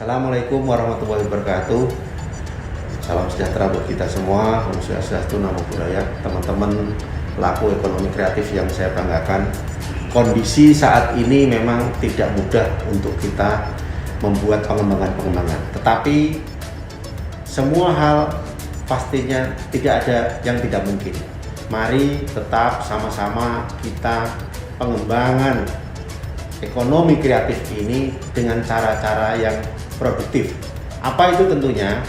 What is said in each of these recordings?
Assalamualaikum warahmatullahi wabarakatuh. Salam sejahtera buat kita semua. Om Swastiastu, Namo Buddhaya. Teman-teman pelaku ekonomi kreatif yang saya banggakan, kondisi saat ini memang tidak mudah untuk kita membuat pengembangan. Tetapi semua hal pastinya tidak ada yang tidak mungkin. Mari tetap sama-sama kita pengembangan ekonomi kreatif ini dengan cara-cara yang produktif. Apa itu tentunya?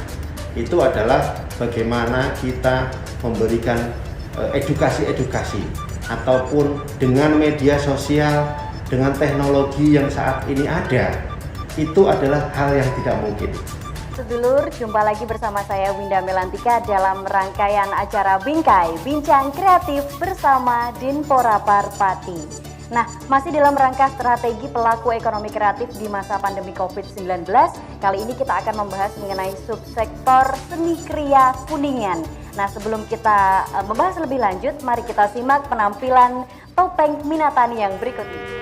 Itu adalah bagaimana kita memberikan edukasi ataupun dengan media sosial, dengan teknologi yang saat ini ada, itu adalah hal yang tidak mungkin. Sedulur, jumpa lagi bersama saya Winda Melantika dalam rangkaian acara Bingkai, Bincang Kreatif bersama Dinpora Parpati. Nah, masih dalam rangka strategi pelaku ekonomi kreatif di masa pandemi COVID-19, kali ini kita akan membahas mengenai subsektor seni kriya Kuningan. Nah, sebelum kita membahas lebih lanjut, mari kita simak penampilan Topeng Minatani yang berikut ini.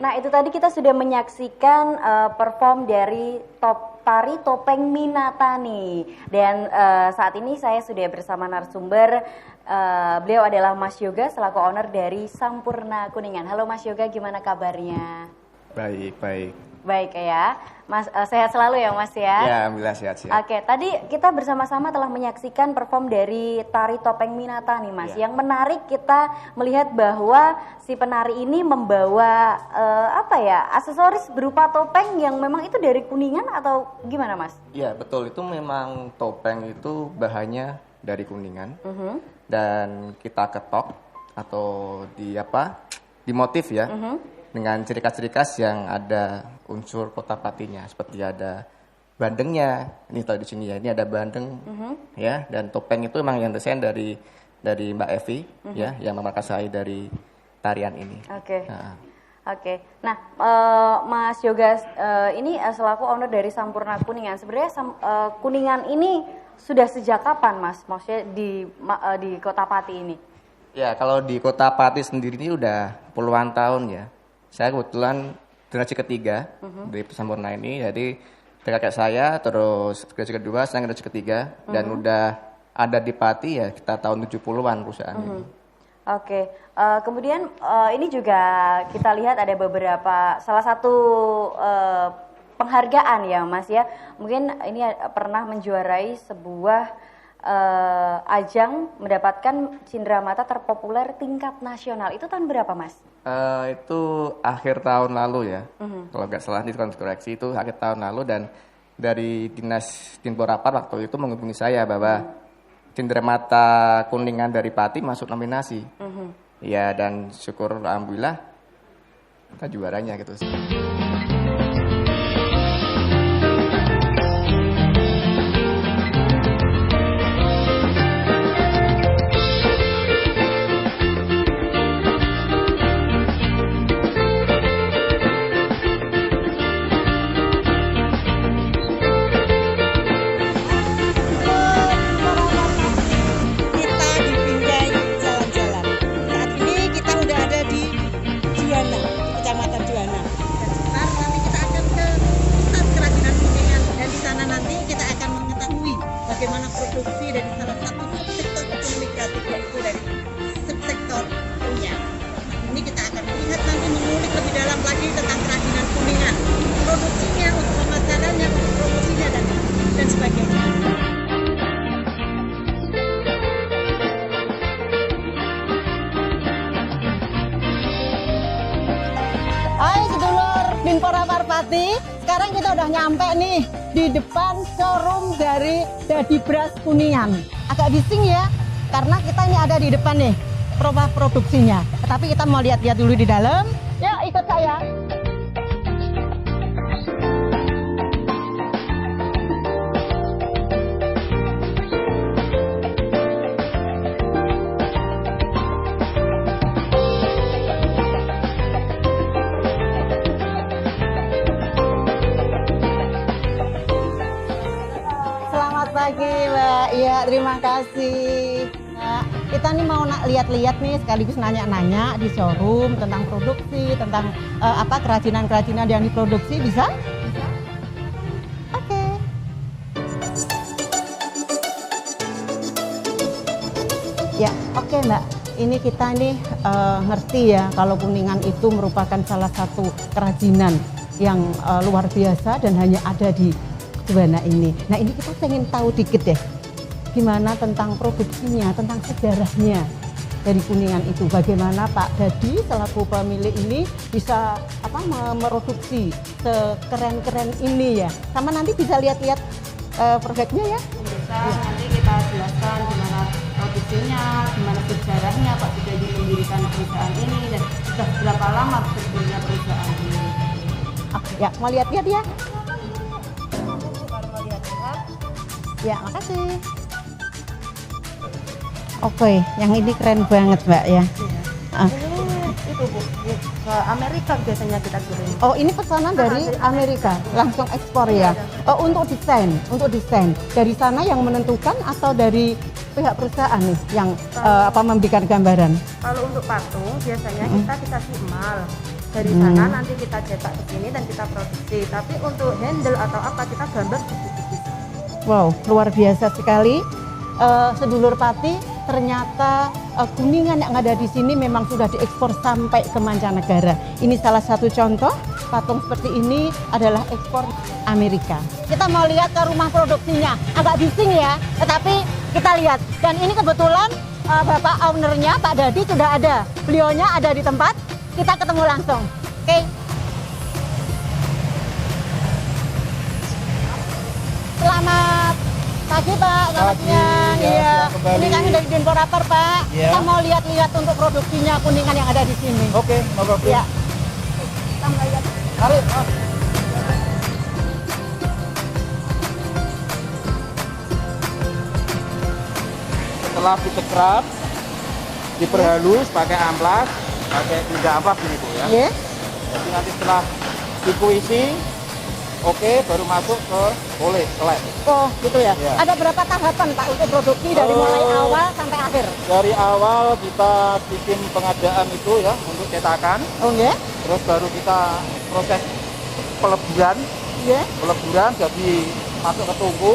Nah, itu tadi kita sudah menyaksikan perform dari tari Topeng Minatani. Dan saat ini saya sudah bersama narasumber, beliau adalah Mas Yoga selaku owner dari Sampurna Kuningan. Halo Mas Yoga, gimana kabarnya? Baik. Baik ya, Mas, sehat selalu ya Mas ya? Ya, alhamdulillah sehat. Oke, tadi kita bersama-sama telah menyaksikan perform dari tari Topeng Minatani Mas. Ya. Yang menarik kita melihat bahwa si penari ini membawa aksesoris berupa topeng yang memang itu dari Kuningan atau gimana Mas? Iya betul, itu memang topeng itu bahannya dari Kuningan. Dan kita ketok atau di motif ya. Dengan ciri khas yang ada unsur kota Patinya, seperti ada bandengnya, ini tahu di sini ya, ini ada bandeng ya, dan topeng itu memang yang desain dari Mbak Evi ya, yang memperkasai dari tarian ini. Oke. Nah, Mas Yoga ini selaku owner dari Sampurna Kuningan, sebenarnya Kuningan ini sudah sejak kapan Mas? Maksudnya di kota Pati ini? Ya, kalau di kota Pati sendiri ini udah puluhan tahun ya. Saya kebetulan generasi ketiga dari Sampurna ini, jadi kakak saya, terus generasi kedua, saya generasi ketiga, dan udah ada di Pati ya kita tahun 70-an perusahaan ini. Oke, kemudian ini juga kita lihat ada beberapa, salah satu penghargaan ya Mas ya, mungkin ini pernah menjuarai sebuah ajang mendapatkan cindramata terpopuler tingkat nasional. Itu tahun berapa Mas? Itu akhir tahun lalu ya, kalau nggak salah itu koreksi, itu akhir tahun lalu, dan dari Dinas Dinpora waktu itu menghubungi saya bahwa cindramata Kuningan dari Pati masuk nominasi. Ya, dan syukur alhamdulillah kita juaranya gitu sih. Di Kecamatan Juwana. Pati, sekarang kita udah nyampe nih di depan showroom dari Dadi Beras Kuningan. Agak bising ya, karena kita ini ada di depan nih proses produksinya. Tapi kita mau lihat-lihat dulu di dalam. Yuk ikut saya. Selamat pagi Mbak, ya terima kasih. Nah, kita nih mau lihat-lihat nih sekaligus nanya-nanya di showroom tentang produksi, tentang apa kerajinan-kerajinan yang diproduksi, bisa? Oke. Ya, oke Mbak. Ini kita nih ngerti ya kalau Kuningan itu merupakan salah satu kerajinan yang luar biasa dan hanya ada di Juwana ini. Nah ini kita pengen tahu dikit deh, gimana tentang produksinya, tentang sejarahnya dari Kuningan itu. Bagaimana Pak Dadi selaku pemilik ini bisa memproduksi sekeren-keren ini ya. Sama nanti bisa lihat-lihat produknya ya. Bisa nanti kita jelaskan gimana produksinya, gimana sejarahnya Pak Dadi mendirikan perusahaan ini dan sudah berapa lama berdirinya perusahaan ini. Ya mau lihat-lihat ya. Ya, makasih. Oke, yang ini keren banget, Mbak ya. Itu Bu, ke Amerika biasanya kita kirim. Oh, ini pesanan dari Amerika, langsung ekspor ya. Oh, untuk desain. Dari sana yang menentukan atau dari pihak perusahaan nih yang memberikan gambaran? Kalau untuk patung biasanya kita dikasih emal. Dari sana nanti kita cetak ke sini dan kita produksi. Tapi untuk handle atau apa kita gambar tipis-tipis. Wow, luar biasa sekali. Sedulur Pati, ternyata Kuningan yang ada di sini memang sudah diekspor sampai ke mancanegara. Ini salah satu contoh, patung seperti ini adalah ekspor Amerika. Kita mau lihat ke rumah produksinya, agak bising ya, tetapi kita lihat. Dan ini kebetulan Bapak ownernya, Pak Dadi sudah ada. Beliaunya ada di tempat, kita ketemu langsung. Oke. Selamat pagi Pak, selamat siang. Iya. Ini kami dari Dinporapar Pak. Ya. Kita mau lihat-lihat untuk produksinya Kuningan yang ada di sini. Oke, no problem. Ya. Kita mau lihat. Mari. Setelah dicekrap, diperhalus pakai amplas, pakai tindak amplas ini Bu ya. Iya. Jadi nanti setelah dikuisi, oke, baru masuk ke kulit, ke lab. Oh gitu ya. Ya. Ada berapa tahapan Pak untuk produksi dari mulai awal sampai akhir? Dari awal kita bikin pengadaan itu ya untuk cetakan, Oh iya. terus baru kita proses peleburan, Iya. jadi masuk ke tungku,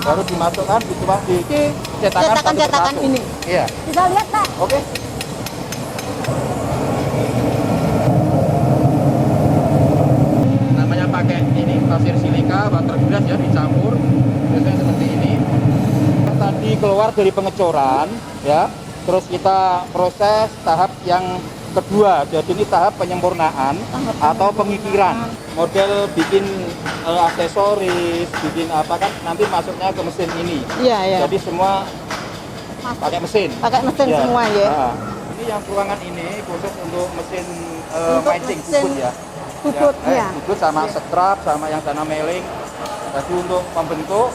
baru dimasukkan di cetakan satu Cetakan-cetakan persatu. ini. Iya. Bisa lihat Pak. Oke. Namanya pakai ini pasir silika, water glass ya dicampur. Biasanya seperti ini. Tadi keluar dari pengecoran ya. Terus kita proses tahap yang kedua. Jadi ini tahap penyempurnaan atau pengikiran. Model bikin aksesoris, bikin apa kan nanti masuknya ke mesin ini. Iya, iya. Jadi semua pakai mesin. Pakai mesin Ya. semua ya. Nah, ini yang ruangan ini khusus untuk mesin Untuk mancing mesin bubut ya. bubutnya. Bubut sama strap sama yang sana mailing. Jadi untuk membentuk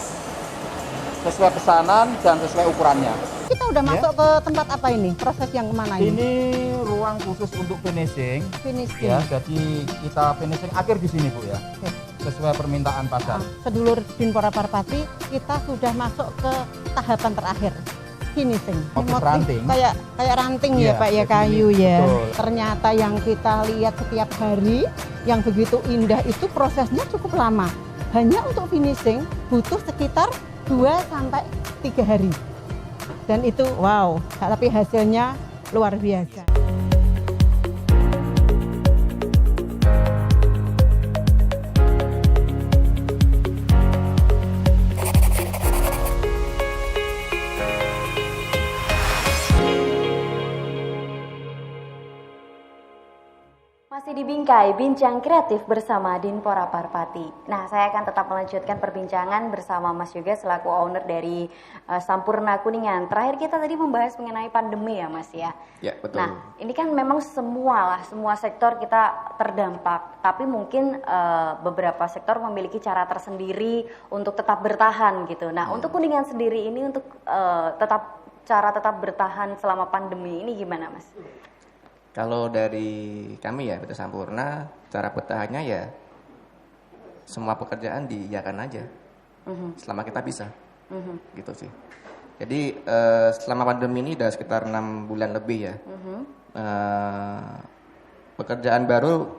sesuai pesanan dan sesuai ukurannya. Kita udah masuk ke tempat apa ini? Proses yang kemana ini? Ini ruang khusus untuk finishing. Finishing. Ya, jadi kita finishing akhir di sini Bu ya. Oke. Sesuai permintaan pasar. Sedulur Dinporapar Pati, kita sudah masuk ke tahapan terakhir. Finishing. Motif ranting. Kayak ranting ya Iya, Pak ya, jadi kayu ya. betul. Ternyata yang kita lihat setiap hari yang begitu indah itu prosesnya cukup lama. Hanya untuk finishing butuh sekitar 2-3 hari. Dan itu wow, tapi hasilnya luar biasa. Masih Masih di Bingkai, Bincang Kreatif bersama Dinpora Parpati. Nah, saya akan tetap melanjutkan perbincangan bersama Mas Yoga selaku owner dari Sampurna Kuningan. Terakhir kita tadi membahas mengenai pandemi ya Mas ya. Ya, betul. Nah, ini kan memang semua sektor kita terdampak. Tapi mungkin beberapa sektor memiliki cara tersendiri untuk tetap bertahan gitu. Nah, untuk Kuningan sendiri ini untuk tetap bertahan selama pandemi ini gimana Mas? Kalau dari kami ya, PT Sampurna, cara bertahannya ya semua pekerjaan diiyakan aja, selama kita bisa, gitu sih. Jadi selama pandemi ini udah sekitar 6 bulan lebih ya, pekerjaan baru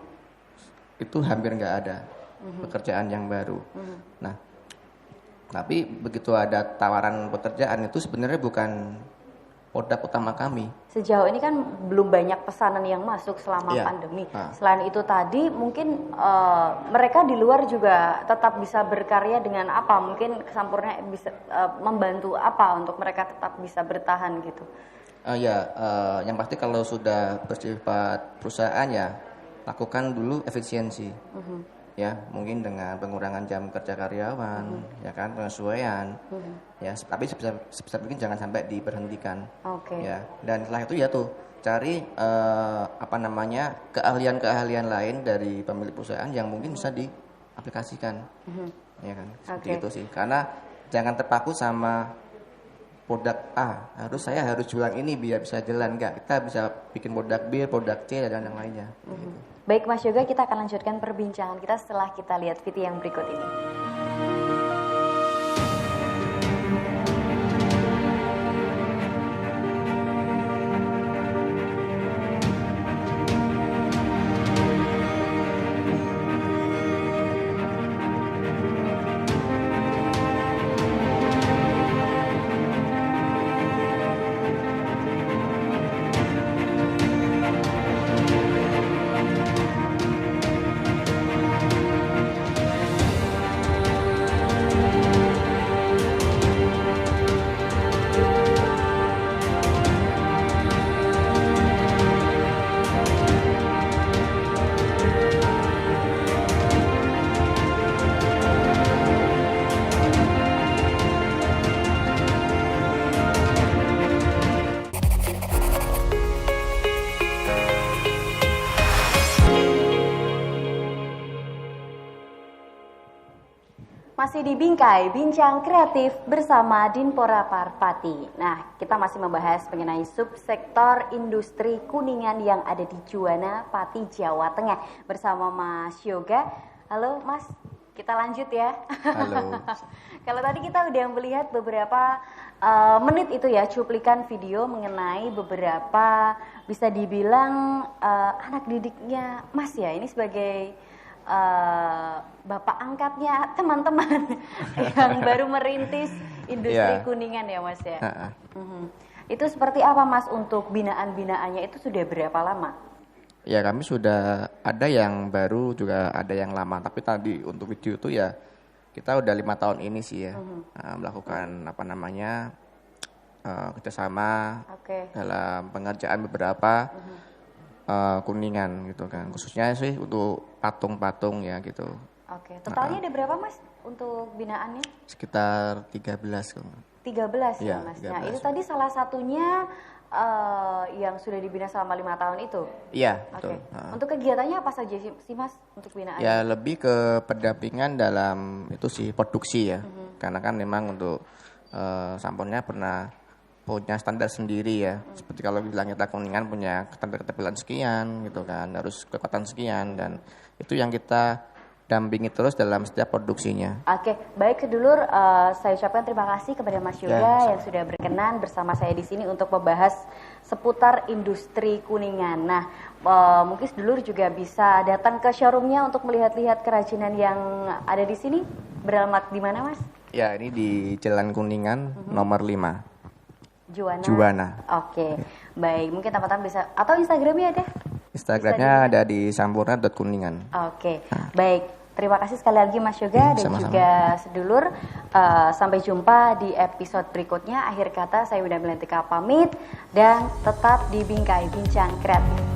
itu hampir nggak ada, pekerjaan yang baru. Nah, tapi begitu ada tawaran pekerjaan itu sebenarnya bukan produk utama kami. Sejauh ini kan belum banyak pesanan yang masuk selama pandemi. Selain itu tadi mungkin mereka di luar juga tetap bisa berkarya dengan apa? Mungkin Sampurna bisa membantu apa untuk mereka tetap bisa bertahan gitu? Yang pasti kalau sudah bersifat perusahaan ya lakukan dulu efisiensi. Ya, mungkin dengan pengurangan jam kerja karyawan, ya kan, penyesuaian, ya, tapi sebesar mungkin jangan sampai diberhentikan, ya. Dan setelah itu ya tuh cari keahlian lain dari pemilik perusahaan yang mungkin bisa diaplikasikan, ya kan, seperti itu sih. Karena jangan terpaku sama produk A, saya harus jualan ini biar bisa jalan, enggak. Kita bisa bikin produk B, produk C dan yang lainnya. Gitu. Baik Mas Yoga, kita akan lanjutkan perbincangan kita setelah kita lihat video yang berikut ini. Masih di Bingkai, Bincang Kreatif bersama Dinpora Parpati. Nah, kita masih membahas mengenai subsektor industri Kuningan yang ada di Juwana, Pati, Jawa Tengah bersama Mas Yoga. Halo Mas, kita lanjut ya. Halo. Kalau tadi kita udah melihat beberapa menit itu ya, cuplikan video mengenai beberapa bisa dibilang anak didiknya Mas ya, ini sebagai bapak angkatnya teman-teman yang baru merintis industri Kuningan ya Mas ya. Itu seperti apa Mas untuk binaan-binaannya itu sudah berapa lama? Ya kami sudah ada yang baru juga ada yang lama. Tapi tadi untuk video itu ya kita udah 5 tahun ini sih ya melakukan kerjasama dalam pengerjaan beberapa Kuningan gitu kan, khususnya sih untuk patung-patung ya gitu. Totalnya ada berapa Mas untuk binaannya? Sekitar 13 kan. 13 ya Mas. 13. Nah itu tadi salah satunya yang sudah dibina selama 5 tahun itu? Iya, betul. Untuk kegiatannya apa saja sih Mas untuk binaan? Ya lebih ke pendampingan dalam itu sih produksi ya, karena kan memang untuk Sampurna pernah punya standar sendiri ya, seperti kalau bilang kita Kuningan punya keterampilan sekian gitu kan, harus kekuatan sekian, dan itu yang kita dampingi terus dalam setiap produksinya. Baik sedulur, saya ucapkan terima kasih kepada Mas Yoga yang sudah berkenan bersama saya di sini untuk membahas seputar industri Kuningan. Nah, mungkin sedulur juga bisa datang ke showroomnya untuk melihat-lihat kerajinan yang ada di sini. Beralamat di mana Mas? Ya, ini di Jalan Kuningan nomor 5. Juwana. Baik, mungkin teman-teman bisa, atau Instagramnya ada? Instagramnya ada di sampurna.kuningan. Baik. Terima kasih sekali lagi Mas Yoga dan sama-sama. juga sedulur. Sampai jumpa di episode berikutnya. Akhir kata saya Winda Melantika pamit dan tetap di Bingkai Bincang Kreatif.